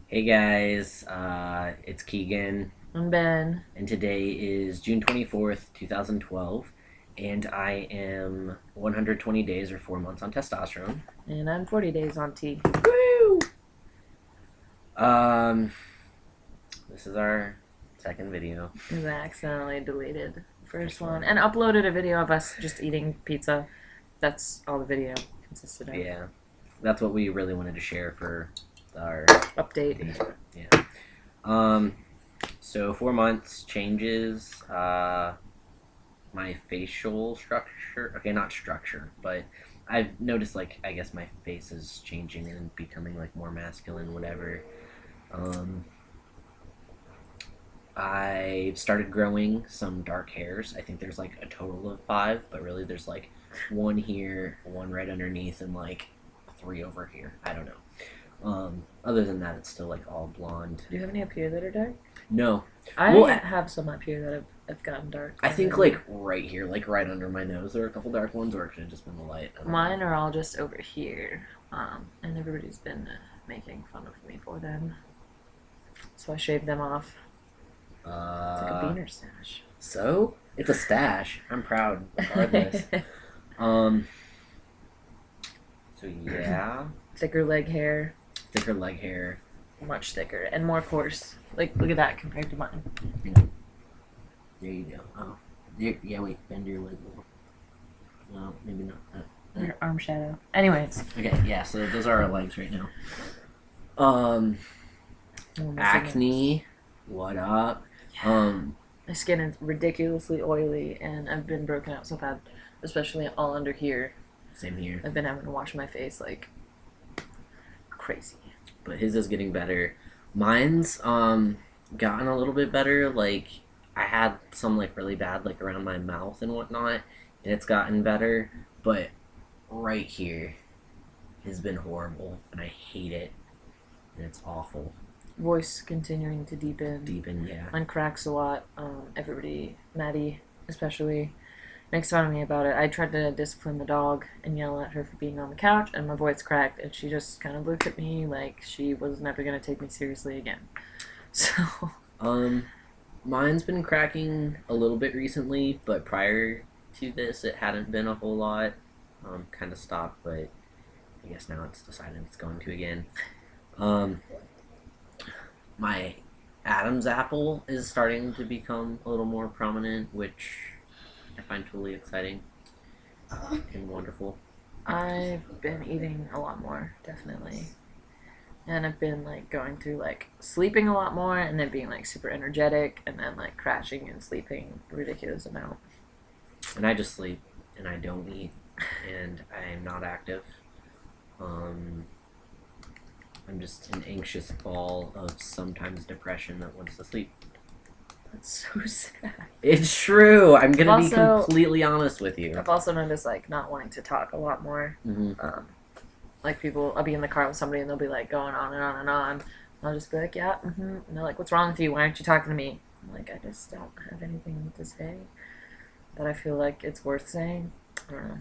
Hey guys, it's Keegan, I'm Ben. and today is June 24th, 2012, and I am 120 days or 4 months on testosterone. And I'm 40 days on T. Woo! Um, this is our second video. Because I accidentally deleted the first one and uploaded a video of us just eating pizza. That's all the video consisted of. Yeah, that's what we really wanted to share for our Update. Yeah. So 4 months changes, my facial structure. Okay, not structure, but I've noticed, like, I guess my face is changing and becoming like more masculine, whatever. Um, I've started growing some dark hairs. I think there's like a total of five, but really there's like one here, one right underneath, and like three over here. I don't know. Other than that, it's still like all blonde. Do you have any up here that are dark? No. I Well, have some up here that have gotten dark. I think like right here, like right under my nose, there are a couple dark ones, or it could have just been the light. Mine are all just over here. And everybody's been making fun of me for them. So I shaved them off. It's like a beaner stash. So it's a stash. I'm proud. Regardless. um. So yeah, Thicker leg hair. thicker leg hair. Much thicker and more coarse. Like, look at that compared to mine. There you go. Oh, there, yeah. Wait, bend your leg more. No, maybe not. Your arm shadow. Anyways. Okay, yeah. So those are our legs right now. Acne. What up? Yeah. My skin is ridiculously oily, and I've been broken out so bad, especially all under here. Same here. I've been having to wash my face like crazy. But his is getting better. Mine's gotten a little bit better. Like, I had some like really bad like around my mouth and whatnot, and it's gotten better. But right here has been horrible, and I hate it. And it's awful. Voice continuing to deepen. Deepen, yeah. Mine cracks a lot. Everybody, Maddie especially, makes fun of me about it. I tried to discipline the dog and yell at her for being on the couch, and my voice cracked, and she just kind of looked at me like she was never going to take me seriously again. So, Mine's been cracking a little bit recently, but prior to this, it hadn't been a whole lot. Kind of stopped, but I guess now it's decided it's going to again. My Adam's apple is starting to become a little more prominent, which I find totally exciting and wonderful. I've been eating a lot more, definitely. And I've been like going through like sleeping a lot more and then being like super energetic and then like crashing and sleeping a ridiculous amount. And I just sleep and I don't eat and I'm not active. I'm just an anxious ball of sometimes depression that wants to sleep. That's so sad. It's true. I'm gonna be Also, completely honest with you. I've also noticed like not wanting to talk a lot more. Mm-hmm. Like people, I'll be in the car with somebody and they'll be like going on and on and on. And I'll just be like, yeah, and they're like, what's wrong with you? Why aren't you talking to me? I'm like, I just don't have anything to say that I feel like it's worth saying. I don't know.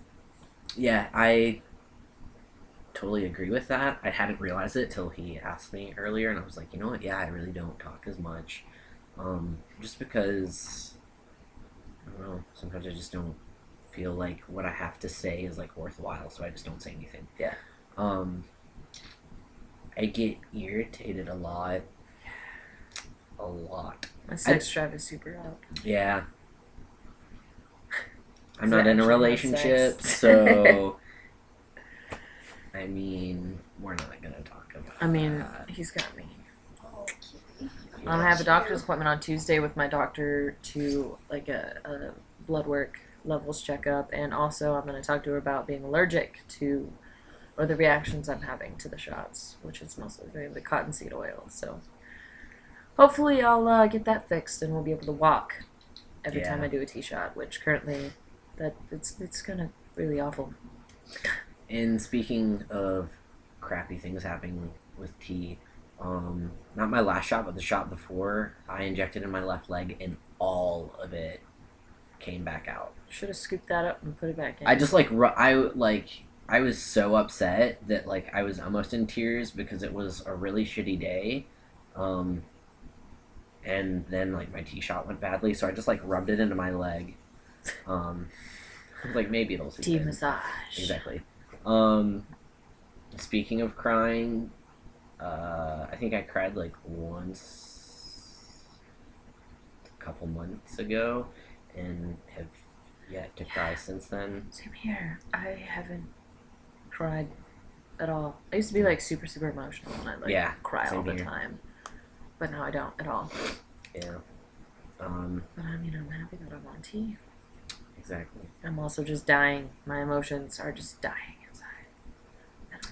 Yeah, I totally agree with that. I hadn't realized it till he asked me earlier, and I was like, you know what? Yeah, I really don't talk as much, just because I don't know. Sometimes I just don't feel like what I have to say is like worthwhile, so I just don't say anything. Yeah. Um, I get irritated a lot. A lot. My sex drive is super out. Yeah. I'm I not in a actually have relationship, sex. so I mean, we're not gonna talk about. I mean, that. he's got me. Yes. I have a doctor's appointment on Tuesday with my doctor to like a blood work levels checkup, and also I'm going to talk to her about being allergic to, or the reactions I'm having to the shots, which is mostly the cottonseed oil. So hopefully I'll get that fixed, and we'll be able to walk every time I do a T shot, which currently it's kind of really awful. And speaking of crappy things happening with T, not my last shot, but the shot before, I injected in my left leg, and all of it came back out. Should have scooped that up and put it back in. I just I was so upset that like I was almost in tears because it was a really shitty day. Um, and then like my tee shot went badly, so I just like rubbed it into my leg. Um, like maybe it'll soothe Tea it. massage. Exactly. Um, Speaking of crying, I think I cried like once a couple months ago, and have yet to cry since then. Same here. I haven't cried at all. I used to be like super, super emotional and I like Yeah, cry all same the here. time. But now I don't at all. Yeah. But I mean, I'm happy that I'm on tea. Exactly. I'm also just dying. My emotions are just dying inside.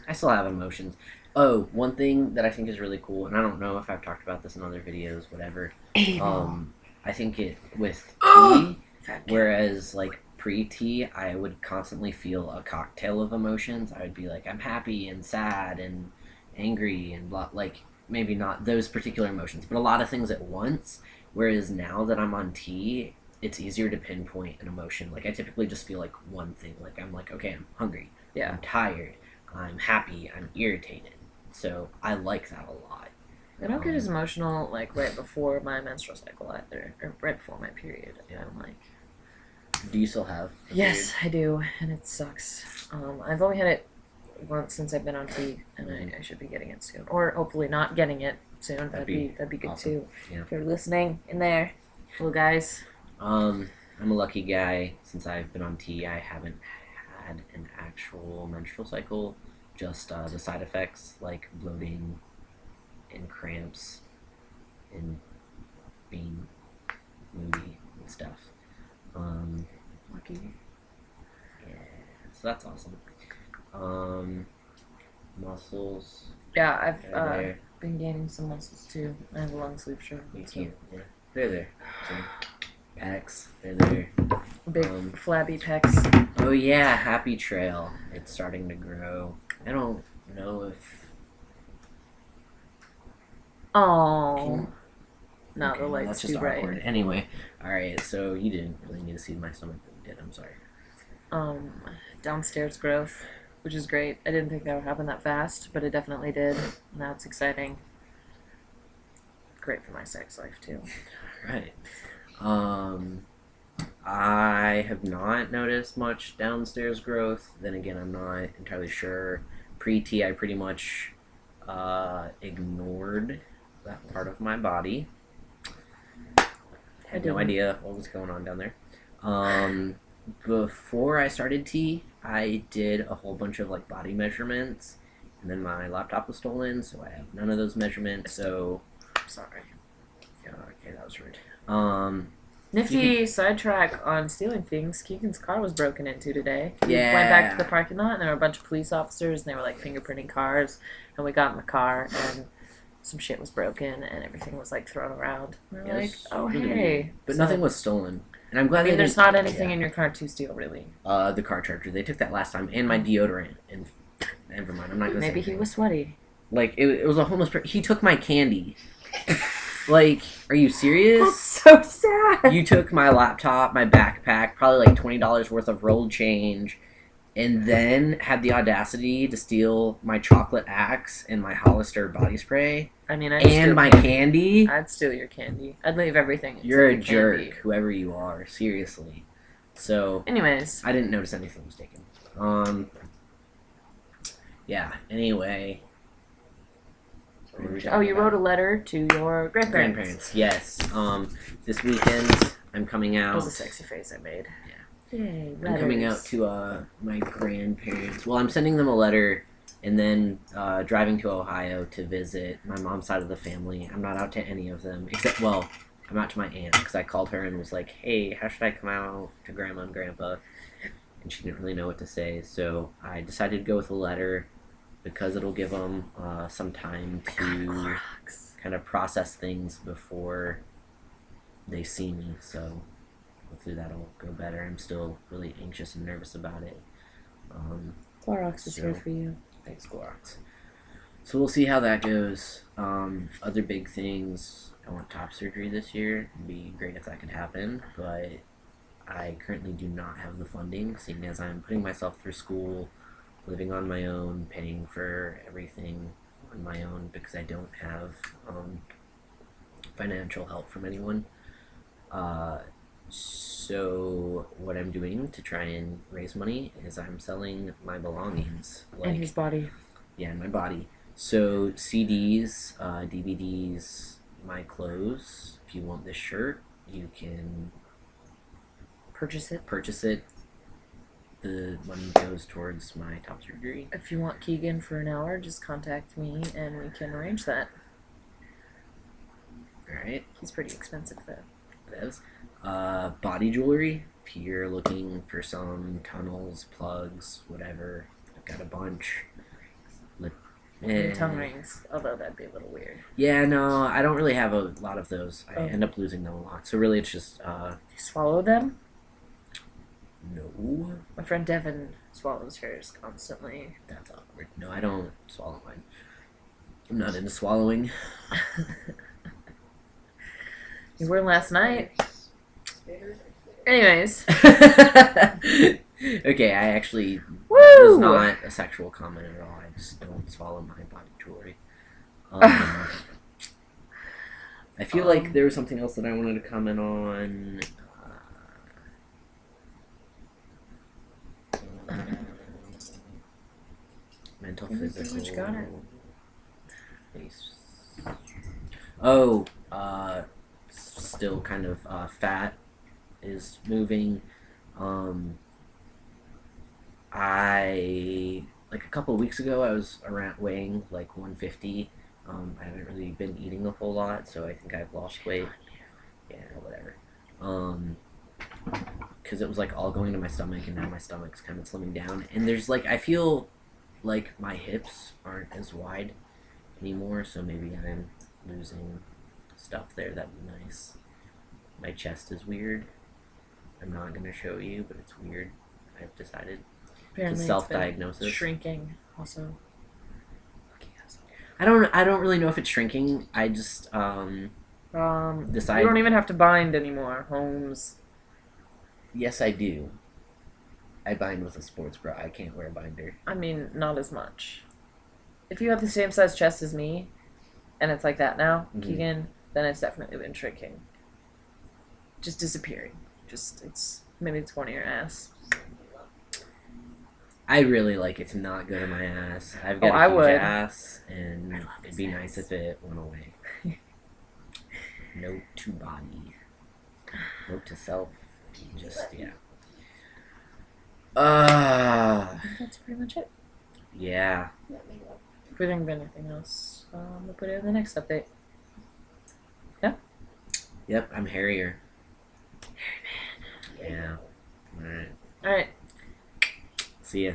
I still have emotions. Oh, one thing that I think is really cool, and I don't know if I've talked about this in other videos, whatever. I think it with tea, whereas like pre-tea, I would constantly feel a cocktail of emotions. I would be like, I'm happy and sad and angry and blah, like maybe not those particular emotions, but a lot of things at once. Whereas now that I'm on tea, it's easier to pinpoint an emotion. Like I typically just feel like one thing. Like I'm like, okay, I'm hungry, Yeah. I'm tired, I'm happy, I'm irritated. So I like that a lot. I don't get as emotional like right before my menstrual cycle either, or right before my period. Yeah. I'm like, Do you still have? yes, I do, and it sucks. I've only had it once since I've been on tea, and I should be getting it soon, or hopefully not getting it soon. That'd be good awesome. too. Yeah. If you're listening in there, little guys. I'm a lucky guy. Since I've been on tea, I haven't had an actual menstrual cycle. Just the side effects like bloating and cramps and being moody and stuff. Lucky. Yeah, so that's awesome. Muscles. Yeah, I've There. been gaining some muscles too. I have a long sleeve shirt. You So. can't. Yeah, they're there. So, pecs. They're there. Big flabby pecs. Oh yeah, Happy Trail. It's starting to grow. I don't know if. Oh. No, Okay, the well, light's that's just too bright. awkward. Anyway, all right. So you didn't really need to see my stomach, but you did. I'm sorry. Downstairs growth, which is great. I didn't think that would happen that fast, but it definitely did. Now it's exciting. Great for my sex life too. Right. I have not noticed much downstairs growth. Then again, I'm not entirely sure. Pre-T, I pretty much ignored that part of my body. Had no idea what was going on down there. Before I started T, I did a whole bunch of like body measurements, and then my laptop was stolen, so I have none of those measurements. So, Sorry. yeah, okay, that was rude. Nifty sidetrack on stealing things. Keegan's car was broken into today. We Yeah. went back to the parking lot, and there were a bunch of police officers, and they were like fingerprinting cars. And we got in the car, and some shit was broken, and everything was like thrown around. And we're like, oh really hey, weird. But So- nothing was stolen, and I'm glad I mean, they there's didn't- not anything yeah. in your car to steal, really. The car charger. They took that last time, and my deodorant. And never mind. I'm not gonna. Maybe say he was sweaty. like it was a homeless person. He took my candy. Like, are you serious? so sad. You took my laptop, my backpack, probably like $20 worth of rolled change, and then had the audacity to steal my chocolate axe and my Hollister body spray I mean, I'd and steal my candy. candy. I'd steal your candy. I'd leave everything. You're a except the jerk, candy. whoever you are. Seriously. So Anyways, I didn't notice anything was taken. Yeah. Anyway. What were we oh, talking you about? wrote a letter to your grandparents. Grandparents, yes. This weekend I'm coming out. That was a sexy face I made. Yeah. Yay, I'm coming out to my grandparents. Well, I'm sending them a letter, and then driving to Ohio to visit my mom's side of the family. I'm not out to any of them, except, well, I'm out to my aunt, because I called her and was like, hey, how should I come out to Grandma and Grandpa? And she didn't really know what to say, so I decided to go with a letter, because it'll give them some time to kind of process things before they see me, so hopefully that'll go better. I'm still really anxious and nervous about it. Clorox is so- here for you. Thanks, Clorox. So we'll see how that goes. Other big things, I want top surgery this year. It'd be great if that could happen, but I currently do not have the funding, seeing as I'm putting myself through school, living on my own, paying for everything on my own because I don't have financial help from anyone. Uh, so what I'm doing to try and raise money is I'm selling my belongings, And his body. yeah, in my body. So CDs, DVDs, my clothes. If you want this shirt, you can Purchase it. purchase it. The money goes towards my top surgery. If you want Keagan for an hour, just contact me and we can arrange that. All right, He's pretty expensive though. that's body jewelry. If you're looking for some tunnels, plugs, whatever, I've got a bunch. Tongue rings, although that'd be a little weird. Yeah, no, I don't really have a lot of those. I Oh. end up losing them a lot. So really, it's just You swallow them? no. My friend Devin swallows hers constantly. That's awkward. No, I don't swallow mine. I'm not into swallowing. You were last night. Anyways. Okay, I actually Woo! that was not a sexual comment at all. I just don't swallow my body jewelry. I feel like there was something else that I wanted to comment on. Mental, You pretty physical. much got it. Face. Oh, still kind of fat is moving. I like a couple of weeks ago I was around weighing like 150. I haven't really been eating a whole lot, so I think I've lost weight. Yeah, whatever. Because it was like all going to my stomach, and now my stomach's kind of slimming down. And there's like I feel like my hips aren't as wide anymore, so maybe I'm losing stuff there. That'd be nice. My chest is weird. I'm not gonna show you, but it's weird. I've decided. Apparently It's self-diagnosis. shrinking also. I don't really know if it's shrinking. I just decide. You don't even have to bind anymore, Holmes. Yes, I do. I bind with a sports bra. I can't wear a binder. I mean, not as much. If you have the same size chest as me, and it's like that now, Keagan, then it's definitely been shrinking. Just disappearing. Maybe it's one of your ass. I really like it to not go to my ass. I've got I a huge would. ass, and it'd be nice if it went away. Note to body. Note to self. Just, yeah. I think that's pretty much it. Yeah. If we think of anything else, we'll put it in the next update. Yeah? Yep, I'm hairier. Yeah. Alright. Alright. See ya.